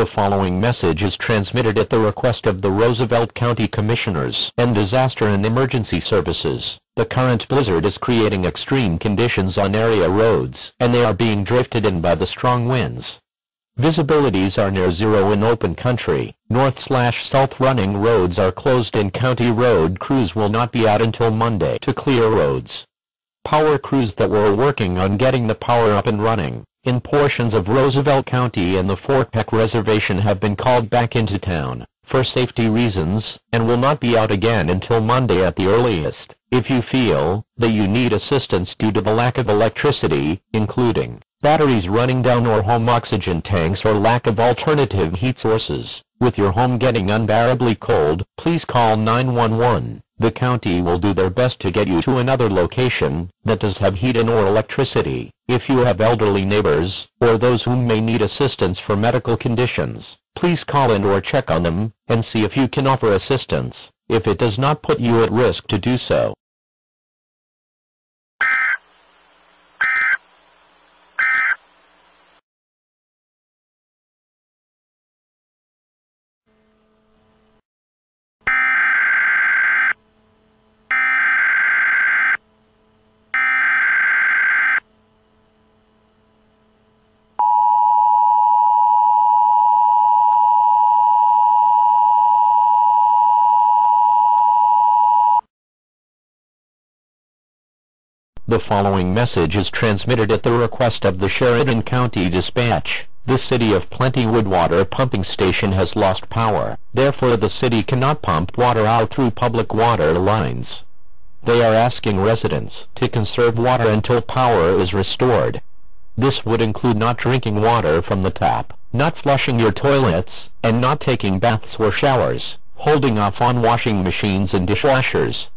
following message is transmitted at the request of the Roosevelt County Commissioners and Disaster and Emergency Services. The current blizzard is creating extreme conditions on area roads, and they are being drifted in by the strong winds. Visibilities are near zero in open country. North/south running roads are closed and county road crews will not be out until Monday to clear roads. Power crews that were working on getting the power up and running in portions of Roosevelt County and the Fort Peck Reservation have been called back into town for safety reasons, and will not be out again until Monday at the earliest. If you feel that you need assistance due to the lack of electricity, including batteries running down or home oxygen tanks or lack of alternative heat sources, with your home getting unbearably cold, please call 911. The county will do their best to get you to another location that does have heat and or electricity. If you have elderly neighbors, or those who may need assistance for medical conditions, please call in or check on them, and see if you can offer assistance, if it does not put you at risk to do so. The following message is transmitted at the request of the Sheridan County Dispatch. The City of Plentywood Water Pumping Station has lost power. Therefore the city cannot pump water out through public water lines. They are asking residents to conserve water until power is restored. This would include not drinking water from the tap, not flushing your toilets, and not taking baths or showers, holding off on washing machines and dishwashers,